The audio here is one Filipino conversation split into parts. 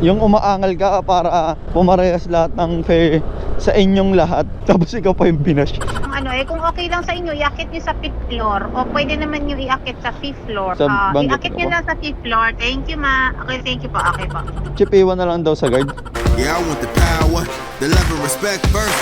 Yung umaangal ka para pumarehas lahat ng fare sa inyong lahat. Tapos ikaw pa yung binash. Kung okay lang sa inyo, iakit nyo sa 5th floor. O pwede naman nyo iakit sa 5th floor. Banggit Iakit ako. nyo lang sa 5th floor. Thank you, ma. Okay, thank you po. Okay po. Chip, iwan na lang daw sa guard. Yeah, I want the power, the love and respect first,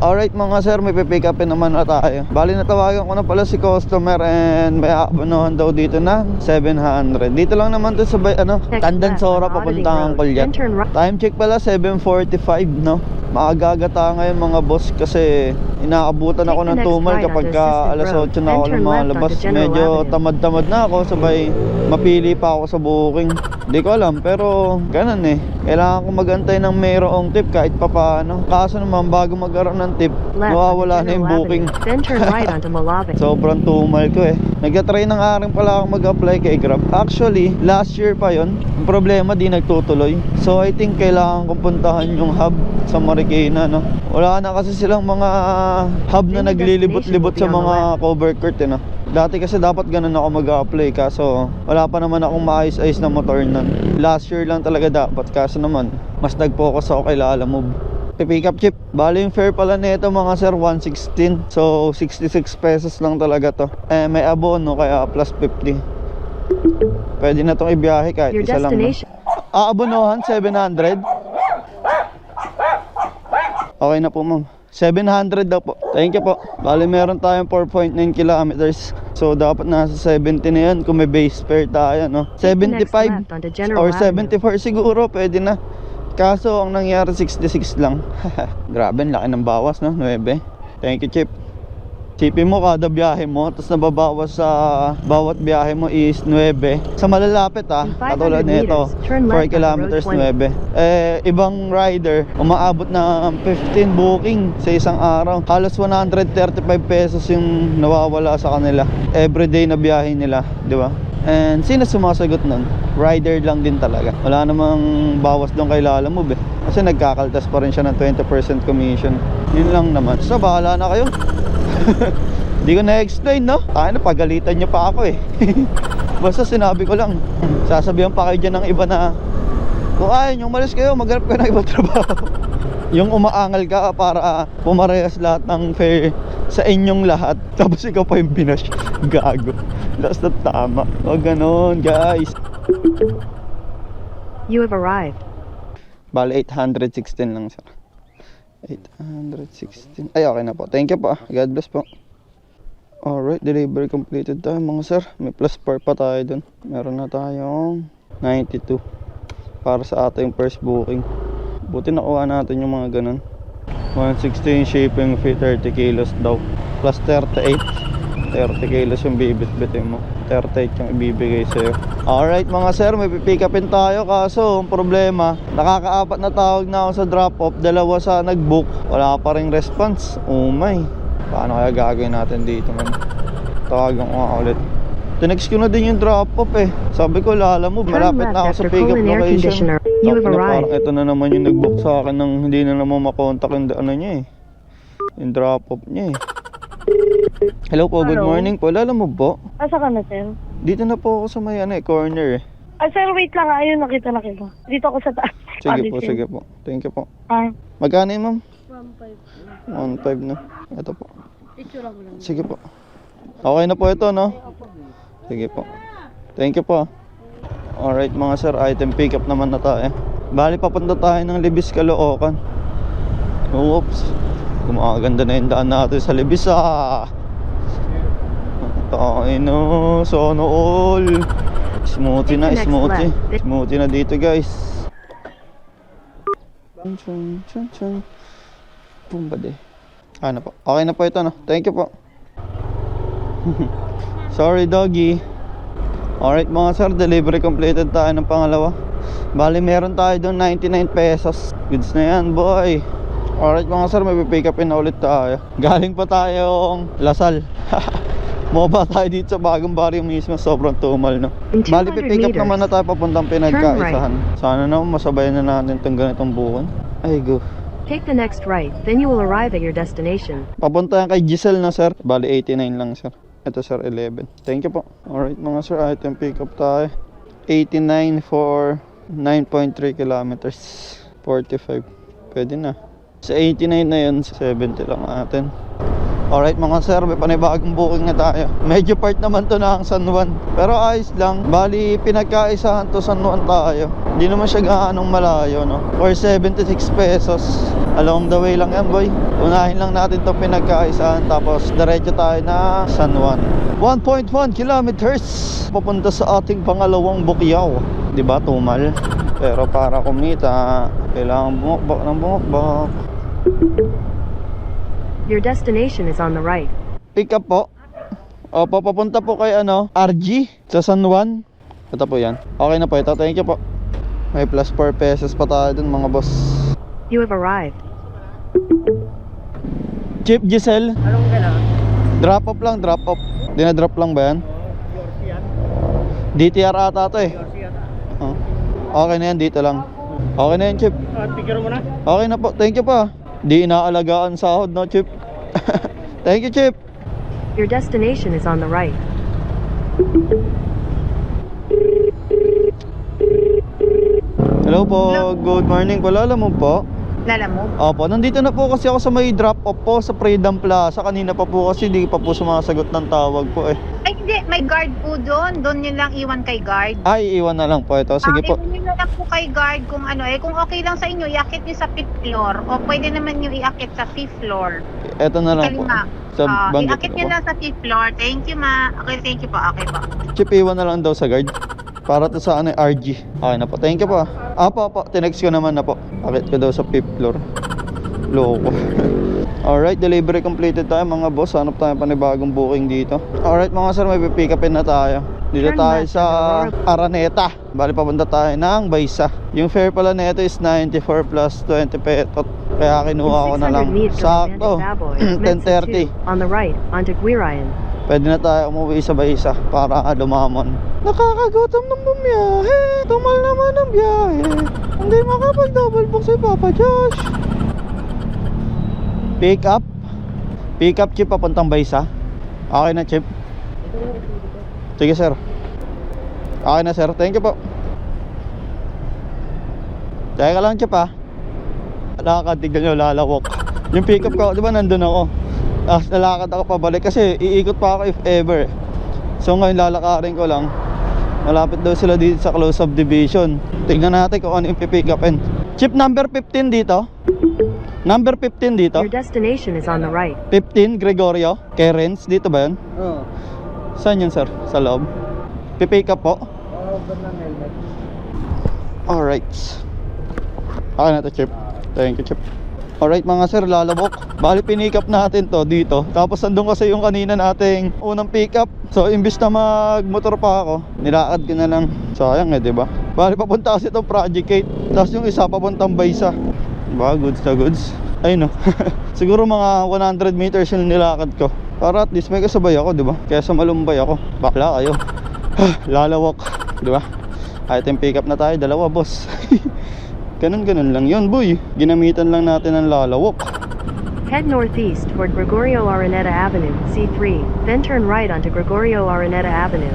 Alright mga sir, may pipick upin naman na tayo. Bali natawagan ko na pala si customer and may aabonohan daw dito na 700. Dito lang naman to sa Tandansora papuntang Kulyat. Time check pala 7:45 no. Maagagata ngayon mga boss kasi inaabutan ako ng tumal kapag ka alas 8 na ako lumalabas. Medyo tamad-tamad na ako, sabay mapili pa ako sa booking. Hindi ko alam pero ganun eh. Kailangan ko magantay ng mayroong tip kahit pa paano. Kaso naman bago magkaroon ng tip, nawawala na yung booking. Sobrang tumal ko eh. Nagtatry ng aring pala akong mag-apply kay Grab. Actually, last year pa yon. Ang problema di nagtutuloy. So I think kailangan kong puntahan yung hub sa Marikina no. Wala na kasi silang mga hub na naglilibot-libot sa mga cover court no. Dati kasi dapat ganun ako mag-apply kaso wala pa naman akong maayos-ayos na motor nun. Last year lang talaga dapat kaso naman mas nag-focus ako kay Lalamove. Pick up chip. Bali yung fare pala nito mga sir 116. So 66 pesos lang talaga to. May abono kaya plus 50. Pwede na tong ibiyahe kahit isa lang no? Aabonohan 700. Okay na po ma'am. 700 daw po. Thank you po. Bali meron tayong 4.9 kilometers. So dapat nasa 70 na yan kung may base fare tayo no. 75 or 74 siguro pwede na. Kaso ang nangyari 66 lang. Grabe, laki ng bawas no, 9. Thank you Chip. Chipin mo kada biyahe mo, tapos nababawas sa bawat biyahe mo is 9. Sa malalapit katulad nito 4 kilometers 9. Ibang rider umaabot na 15 booking sa isang araw. Halos 135 pesos yung nawawala sa kanila everyday na biyahe nila, di ba? And sino sumasagot nun? Rider lang din talaga. Wala namang bawas doon kay Lalamove eh. Kasi nagkakaltas pa rin siya ng 20% commission. Yun lang naman. So bahala na kayo. Hindi ko na-explain no? Pagalitan nyo pa ako eh. Basta sinabi ko lang. Sasabihan pa kayo dyan ng iba na kung ayaw nyo umalis kayo, maghanap kayo ng ibang trabaho. Yung umaangal ka para pumarehas lahat ng fare sa inyong lahat. Tapos ikaw pa yung binash. Gago. That's not tama. O ganon guys. You have arrived. Bale 816 lang sir. 816. Ay okay na po. Thank you po. God bless po. Alright, delivery completed tayo mga sir. May plus 4 pa tayo dun. Meron na tayong 92 para sa ating first booking. Buti nakuha natin yung mga ganun. 116 shipping fee, 30 kilos daw. Plus 38. 30 kilos yung bibit-bitin mo. 38 yung ibibigay sa'yo. Alright mga sir, may pipick upin tayo. Kaso ang problema, nakakaapat na tawag na ako sa drop off. Dalawa sa nag-book. Wala pa ring response. Oh my. Paano kaya gagawin natin dito man? Tawagan ko nga ulit. Tinext ko na din yung drop off eh. Sabi ko Lalamove, malapit na ako sa pick up location. Parang ito na naman yung nag-book sa akin nang hindi na naman makontak yung ano niya eh. Yung drop off niya eh. Hello po, good morning po. Lalamove po. Asa ka na, sir? Dito na po ako sa may corner eh. Sir, wait lang. Ayun, nakita. Dito ako sa taas. Sige po, sige po. Thank you po. Magkano yun, ma'am? 1.5 na. Ito po. Sige po. Okay na po ito, no? Sige po. Thank you po. Alright mga sir, item pick up naman na tayo. Bali papunta tayo ng Libis, Caloocan. Oops. Gumaganda na yung daan natin sa Libis Tayo no, sono all. Smoothie na, smoothie. Smoothie na dito guys. Pumbade. Ano po? Okay na po ito no? Thank you po. Sorry doggy. Alright mga sir, delivery completed tayo ng pangalawa. Bali meron tayo doon 99 pesos. Goods na yan boy. Alright mga sir, may pick upin na ulit tayo. Galing pa tayong Lasal. Mababa tayo dito sa bagong barrio mismo. Sobrang tumal no. Bali pick up naman na tayo papuntang Pinagkaisahan. Sana naman masabayan na natin itong ganitong buwan. Ay go. Take the next right, then you will arrive at your destination. Papunta yan kay Giselle na sir. Bali 89 lang sir. Ito sir 11. Thank you po. Alright mga sir, item pick up tayo. 89 for 9.3 kilometers. 45. Pwede na. Sa 89 na yun, 70 lang natin. Alright mga sir, may panibagong booking na tayo. Medyo part naman to ng San Juan, pero ayos lang. Bali, pinagkaisahan to San Juan tayo. Hindi naman siya gaanong malayo, no? For 76 pesos. Along the way lang yan, boy. Unahin lang natin to pinagkaisahan, tapos diretso tayo na San Juan. 1.1 kilometers papunta sa ating pangalawang Bukiyaw. Diba, tumal? Pero para kumita, kailangan bumukbak ng bumukbak. Your destination is on the right. Pick up po. Opo, papunta po kay RG sa San Juan. Ito po yan. Okay na po ito. Thank you po. May plus 4 pesos pa tayo dun mga boss. You have arrived. Chip Giselle. Anong kailangan? Drop off lang, drop off. Dinadrop lang ba yan? Yorsi yan? DTR ata to eh. Yorsi yan? Oh. Okay na yan, dito lang. Okay na yan, Chip. Picture mo na? Okay na po. Thank you pa. Di inaalagaan sahod, no, Chip? Thank you, Chip. Your destination is on the right. Hello po. Hello. Good morning po. Lala mo po? Lala mo? Opo, nandito na po kasi ako sa may drop off po sa Freedom Plaza. Kanina pa po kasi di pa po sumasagot ng tawag po eh. Ay hindi, may guard po doon. Doon nyo lang iwan kay guard. Ay, iwan na lang po ito. Sige po. Iwan nyo na lang po kay guard kung kung okay lang sa inyo, iakit nyo sa 5th floor. O pwede naman nyo iakit sa 5th floor. Ito na lang po. Kalima. Sa banggit Iakit na nyo po. lang sa 5th floor. Thank you ma. Okay, thank you po. Okay po. Chip, iwan na lang daw sa guard. Para to sa RG. Okay na po. Thank you po. Apo. Tinext ko naman na po. Akit ko daw sa 5th floor. Loko. Alright, delivery completed tayo mga boss. Hanap tayo panibagong booking dito. Alright mga sir, may pick upin na tayo. Dito Turn tayo left sa at Aurora. Araneta. Bali papunta tayo ng Baysa. Yung fare pala nito is 94 plus 20 petot. Kaya In kinuha ko na 600 lang. meters, Sakto. Baboy, Mensa 2, 10:30. on the right, onto Guirayan. Pwede na tayo umuwi sa Baysa para lumamon. Nakakagutom ng bumiyahe. Tumal naman ang biyahe. Hindi makapag-double book si Papa Josh. Pick up. Pick up, Chip, papuntang Baysa. Okay na, Chip. Sige, sir. Okay na, sir. Thank you po. Teka lang, Chip, ha. Nakakatignan nyo, lalawak. Yung pick up ko, di ba nandun ako? Tapos lalakad ako pabalik kasi iikot pa ako if ever. So ngayon lalakarin ko lang. Malapit daw sila dito sa close subdivision. Tignan natin kung ano yung pipick upin. Chip, number 15 dito. Number 15 dito. Your destination is on the right. 15 Gregorio Kerens, dito ba yun? Oo. Saan yun, sir? Sa loob? Pipick up po. Oo, doon ng helmet. Alright. Okay na to, Chip. Thank you, Chip. Alright mga sir, lalabok. Bali pinick up natin to dito. Tapos andun kasi yung kanina nating unang pick up. So imbis na magmotor pa ako, nilakad ko na lang. Sayang eh, diba? Bali papunta kasi itong Project 8. Tapos yung isa papuntang Baysa. Diba? Goods na goods. Ayun, no. Siguro mga 100 meters yung nilakad ko. Para at least may kasabay ako, diba? Kesa malumbay ako. Bakla kayo. Lalawak, diba? Kahit yung pick up na tayo, dalawa boss. Ganun lang yun, boy. Ginamitan lang natin ang lalawak. Head northeast toward Gregorio Araneta Avenue, C3, then turn right onto Gregorio Araneta Avenue.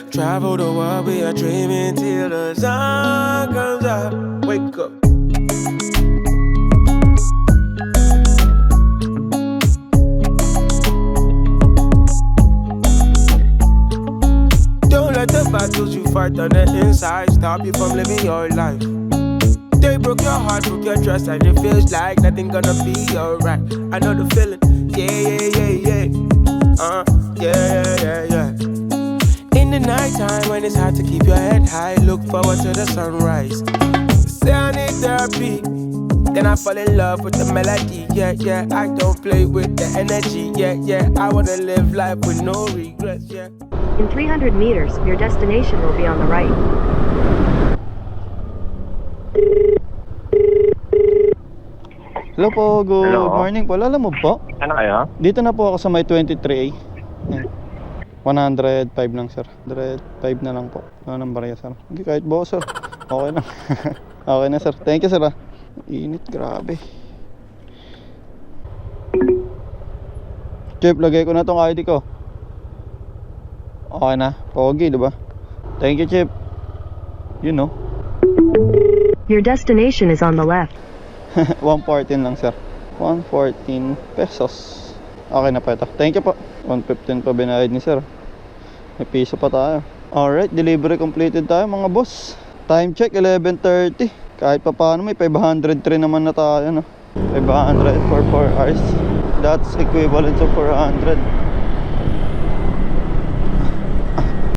Travel the world, we are dreaming till the sun comes up. Wake up. Don't let the battles you fight on the inside stop you from living your life. They broke your heart, broke your trust, and it feels like nothing gonna be alright. I know the feeling, yeah. Yeah. In the nighttime when it's hard to keep your head high, look forward to the sunrise. Say I need therapy, then I fall in love with the melody. Yeah. I don't play with the energy. Yeah. I wanna live life with no regrets. Yeah. In 300 meters, your destination will be on the right. Hello po, good Hello. morning po. Lala mo po? Ano kayo? Dito na po ako sa may 23A. Yan. 105 lang, sir. 105 na lang po. Ano ng barya, sir? Hindi, kahit buo, sir. Okay na. Okay na, sir. Thank you, sir. Init, grabe. Chip, lagay ko na tong ID ko. Okay na. Pogi, diba? Thank you, Chip. You know. Your destination is on the left. 114 lang, sir. 114 pesos. Okay na pa ito. Thank you po. 115 pa binayad ni sir. May piso pa tayo. Alright, delivery completed tayo mga boss. Time check, 11:30. Kahit pa paano may 503 naman na tayo, no? 500 for 4 hours. That's equivalent to 400.